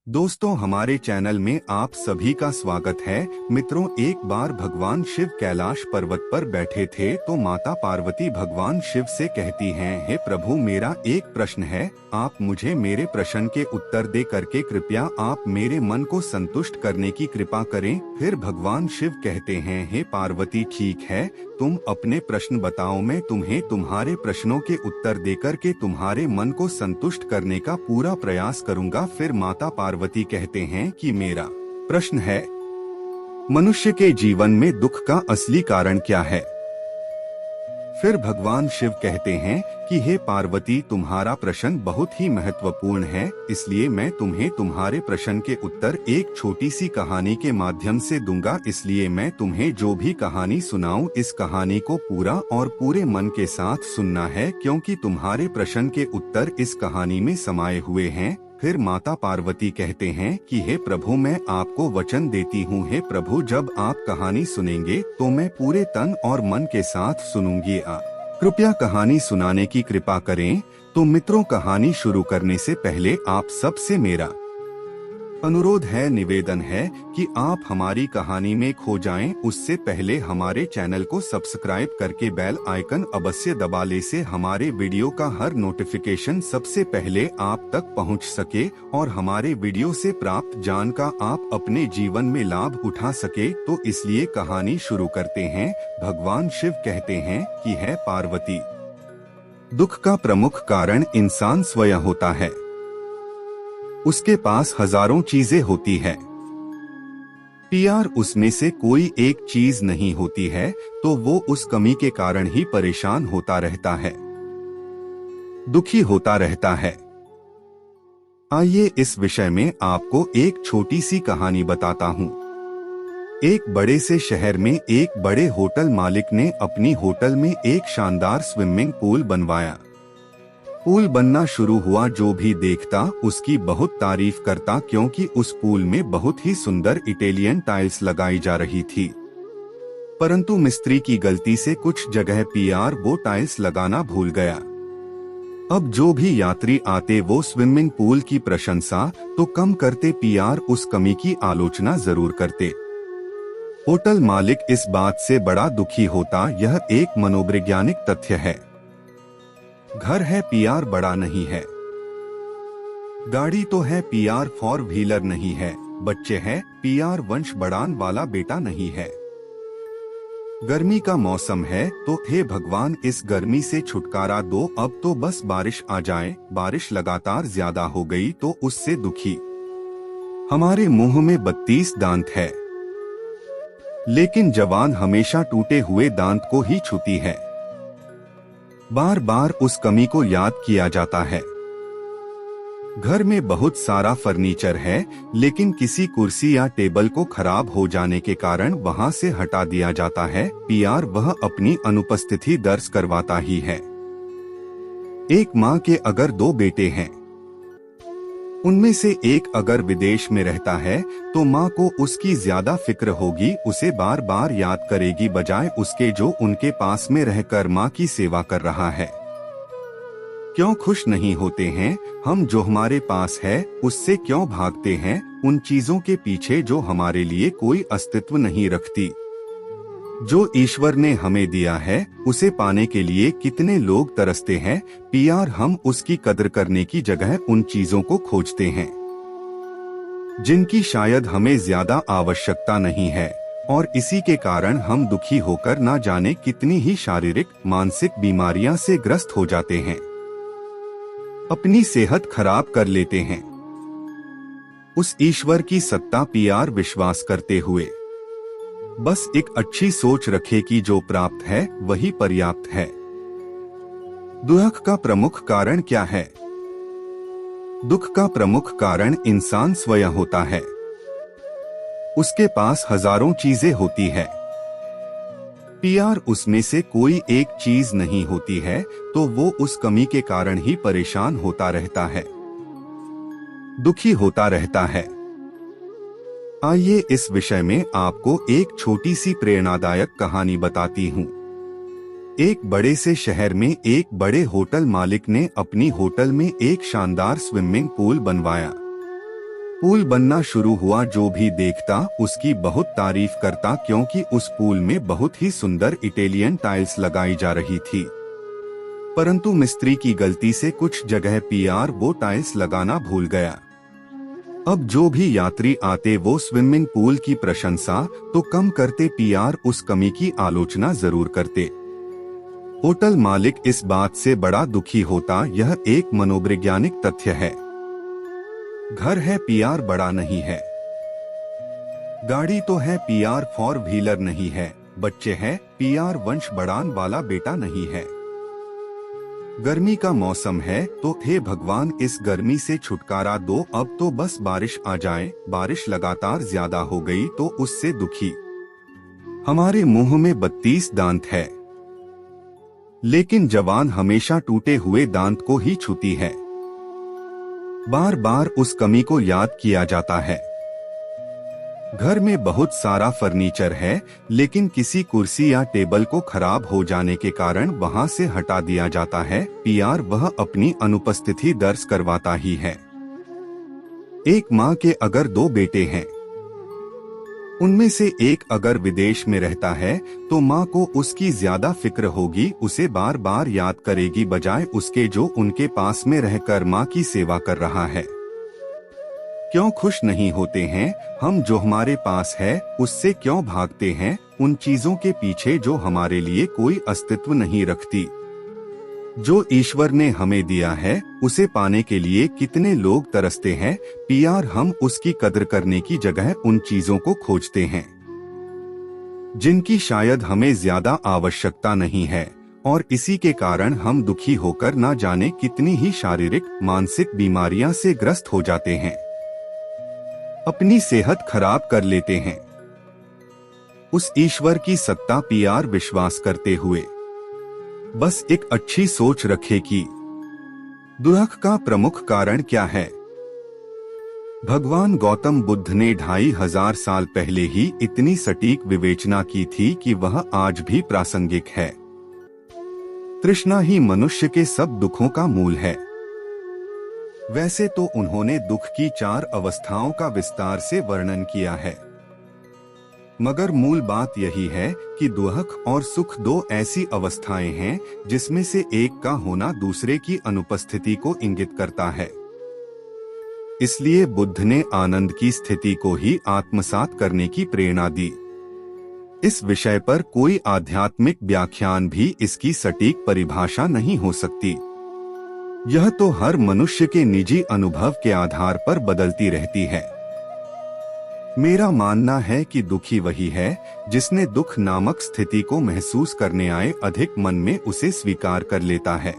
दोस्तों, हमारे चैनल में आप सभी का स्वागत है। मित्रों, एक बार भगवान शिव कैलाश पर्वत पर बैठे थे तो माता पार्वती भगवान शिव से कहती हैं, हे प्रभु, मेरा एक प्रश्न है, आप मुझे मेरे प्रश्न के उत्तर दे करके कृपया आप मेरे मन को संतुष्ट करने की कृपा करें। फिर भगवान शिव कहते हैं, हे पार्वती, ठीक है, तुम अपने प्रश्न बताओ, मैं तुम्हें तुम्हारे प्रश्नों के उत्तर देकर के तुम्हारे मन को संतुष्ट करने का पूरा प्रयास करूंगा। फिर माता पार्वती कहते हैं कि मेरा प्रश्न है, मनुष्य के जीवन में दुख का असली कारण क्या है। फिर भगवान शिव कहते हैं कि हे पार्वती, तुम्हारा प्रश्न बहुत ही महत्वपूर्ण है, इसलिए मैं तुम्हें तुम्हारे प्रश्न के उत्तर एक छोटी सी कहानी के माध्यम से दूंगा। इसलिए मैं तुम्हें जो भी कहानी सुनाऊं, इस कहानी को पूरा और पूरे मन के साथ सुनना है, क्योंकि तुम्हारे प्रश्न के उत्तर इस कहानी में समाये हुए हैं। फिर माता पार्वती कहते हैं कि हे प्रभु, मैं आपको वचन देती हूँ, हे प्रभु, जब आप कहानी सुनेंगे तो मैं पूरे तन और मन के साथ सुनूंगी। कृपया कहानी सुनाने की कृपा करें। तो मित्रों, कहानी शुरू करने से पहले आप सबसे मेरा अनुरोध है, निवेदन है कि आप हमारी कहानी में खो जाएं, उससे पहले हमारे चैनल को सब्सक्राइब करके बेल आइकन अवश्य दबा ले, से हमारे वीडियो का हर नोटिफिकेशन सबसे पहले आप तक पहुंच सके और हमारे वीडियो से प्राप्त ज्ञान का आप अपने जीवन में लाभ उठा सके। तो इसलिए कहानी शुरू करते हैं। भगवान शिव कहते हैं कि है पार्वती, दुख का प्रमुख कारण इंसान स्वयं होता है। उसके पास हजारों चीजें होती है, प्यार उसमें से कोई एक चीज नहीं होती है, तो वो उस कमी के कारण ही परेशान होता रहता है, दुखी होता रहता है। आइए इस विषय में आपको एक छोटी सी कहानी बताता हूँ। एक बड़े से शहर में एक बड़े होटल मालिक ने अपनी होटल में एक शानदार स्विमिंग पूल बनवाया। पूल बनना शुरू हुआ, जो भी देखता उसकी बहुत तारीफ करता, क्योंकि उस पूल में बहुत ही सुंदर इटालियन टाइल्स लगाई जा रही थी। परंतु मिस्त्री की गलती से कुछ जगह पीआर वो टाइल्स लगाना भूल गया। अब जो भी यात्री आते वो स्विमिंग पूल की प्रशंसा तो कम करते, पीआर उस कमी की आलोचना जरूर करते। होटल मालिक इस बात से बड़ा दुखी होता। यह एक मनोवैज्ञानिक तथ्य है। घर है, पीआर बड़ा नहीं है। गाड़ी तो है, पीआर फोर व्हीलर नहीं है। बच्चे हैं, पीआर वंश बढ़ान वाला बेटा नहीं है। गर्मी का मौसम है तो हे भगवान, इस गर्मी से छुटकारा दो, अब तो बस बारिश आ जाए। बारिश लगातार ज्यादा हो गई तो उससे दुखी। हमारे मुंह में 32 दांत है, लेकिन जवान हमेशा टूटे हुए दांत को ही छूती है। बार बार उस कमी को याद किया जाता है। घर में बहुत सारा फर्नीचर है, लेकिन किसी कुर्सी या टेबल को खराब हो जाने के कारण वहां से हटा दिया जाता है। पीआर वह अपनी अनुपस्थिति दर्ज करवाता ही है। एक माँ के अगर 2 बेटे हैं, उनमें से एक अगर विदेश में रहता है तो माँ को उसकी ज्यादा फिक्र होगी, उसे बार बार याद करेगी, बजाय उसके जो उनके पास में रहकर माँ की सेवा कर रहा है। क्यों खुश नहीं होते हैं हम? जो हमारे पास है उससे क्यों भागते हैं? उन चीजों के पीछे जो हमारे लिए कोई अस्तित्व नहीं रखती। जो ईश्वर ने हमें दिया है उसे पाने के लिए कितने लोग तरसते हैं। पीआर हम उसकी कदर करने की जगह उन चीजों को खोजते हैं जिनकी शायद हमें ज्यादा आवश्यकता नहीं है, और इसी के कारण हम दुखी होकर ना जाने कितनी ही शारीरिक मानसिक बीमारियां से ग्रस्त हो जाते हैं, अपनी सेहत खराब कर लेते हैं। उस ईश्वर की सत्ता पीआर विश्वास करते हुए बस एक अच्छी सोच रखे कि जो प्राप्त है वही पर्याप्त है। दुख का प्रमुख कारण क्या है? दुख का प्रमुख कारण इंसान स्वयं होता है। उसके पास हजारों चीजें होती है, पीआर उसमें से कोई एक चीज नहीं होती है, तो वो उस कमी के कारण ही परेशान होता रहता है, दुखी होता रहता है। आइए इस विषय में आपको एक छोटी सी प्रेरणादायक कहानी बताती हूँ। एक बड़े से शहर में एक बड़े होटल मालिक ने अपनी होटल में एक शानदार स्विमिंग पूल बनवाया। पुल बनना शुरू हुआ। जो भी देखता उसकी बहुत तारीफ करता, क्योंकि उस पुल में बहुत ही सुंदर इटालियन टाइल्स लगाई जा रही थी। परंतु मिस्त्री की गलती से कुछ जगह पीआर वो टाइल्स लगाना भूल गया। अब जो भी यात्री आते वो स्विमिंग पूल की प्रशंसा तो कम करते, पीआर उस कमी की आलोचना जरूर करते। होटल मालिक इस बात से बड़ा दुखी होता। यह एक मनोवैज्ञानिक तथ्य है। घर है, पीआर बड़ा नहीं है। गाड़ी तो है, पीआर फोर व्हीलर नहीं है। बच्चे हैं, पीआर वंश बढ़ान वाला बेटा नहीं है। गर्मी का मौसम है तो हे भगवान इस गर्मी से छुटकारा दो, अब तो बस बारिश आ जाए। बारिश लगातार ज्यादा हो गई तो उससे दुखी। हमारे मुंह में 32 दांत है, लेकिन जवान हमेशा टूटे हुए दांत को ही छूती है। बार बार उस कमी को याद किया जाता है। घर में बहुत सारा फर्नीचर है, लेकिन किसी कुर्सी या टेबल को खराब हो जाने के कारण वहां से हटा दिया जाता है। पीआर वह अपनी अनुपस्थिति दर्ज करवाता ही है। एक माँ के अगर 2 बेटे हैं, उनमें से एक अगर विदेश में रहता है तो माँ को उसकी ज्यादा फिक्र होगी, उसे बार बार याद करेगी, बजाय उसके जो उनके पास में रहकर माँ की सेवा कर रहा है। क्यों खुश नहीं होते हैं हम जो हमारे पास है, उससे क्यों भागते हैं उन चीजों के पीछे जो हमारे लिए कोई अस्तित्व नहीं रखती। जो ईश्वर ने हमें दिया है उसे पाने के लिए कितने लोग तरसते हैं। पीआर हम उसकी कदर करने की जगह उन चीजों को खोजते हैं जिनकी शायद हमें ज्यादा आवश्यकता नहीं है, और इसी के कारण हम दुखी होकर ना जाने कितनी ही शारीरिक मानसिक बीमारियां से ग्रस्त हो जाते हैं, अपनी सेहत खराब कर लेते हैं। उस ईश्वर की सत्ता पीआर विश्वास करते हुए बस एक अच्छी सोच रखे कि दुख का प्रमुख कारण क्या है। भगवान गौतम बुद्ध ने 2500 साल पहले ही इतनी सटीक विवेचना की थी कि वह आज भी प्रासंगिक है। तृष्णा ही मनुष्य के सब दुखों का मूल है। वैसे तो उन्होंने दुख की 4 अवस्थाओं का विस्तार से वर्णन किया है, मगर मूल बात यही है कि दुख और सुख 2 ऐसी अवस्थाएं हैं जिसमें से एक का होना दूसरे की अनुपस्थिति को इंगित करता है। इसलिए बुद्ध ने आनंद की स्थिति को ही आत्मसात करने की प्रेरणा दी। इस विषय पर कोई आध्यात्मिक व्याख्यान भी इसकी सटीक परिभाषा नहीं हो सकती। यह तो हर मनुष्य के निजी अनुभव के आधार पर बदलती रहती है। मेरा मानना है कि दुखी वही है जिसने दुख नामक स्थिति को महसूस करने आए अधिक मन में उसे स्वीकार कर लेता है।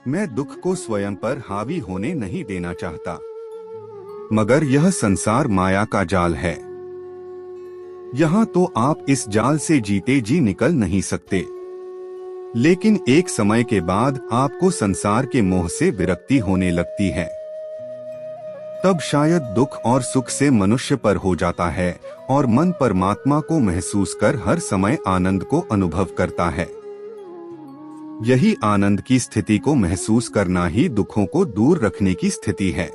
मैं दुख को स्वयं पर हावी होने नहीं देना चाहता, मगर यह संसार माया का जाल है। यहाँ तो आप इस जाल से जीते जी निकल नहीं सकते, लेकिन एक समय के बाद आपको संसार के मोह से विरक्ति होने लगती है। तब शायद दुख और सुख से मनुष्य पर हो जाता है और मन परमात्मा को महसूस कर हर समय आनंद को अनुभव करता है। यही आनंद की स्थिति को महसूस करना ही दुखों को दूर रखने की स्थिति है।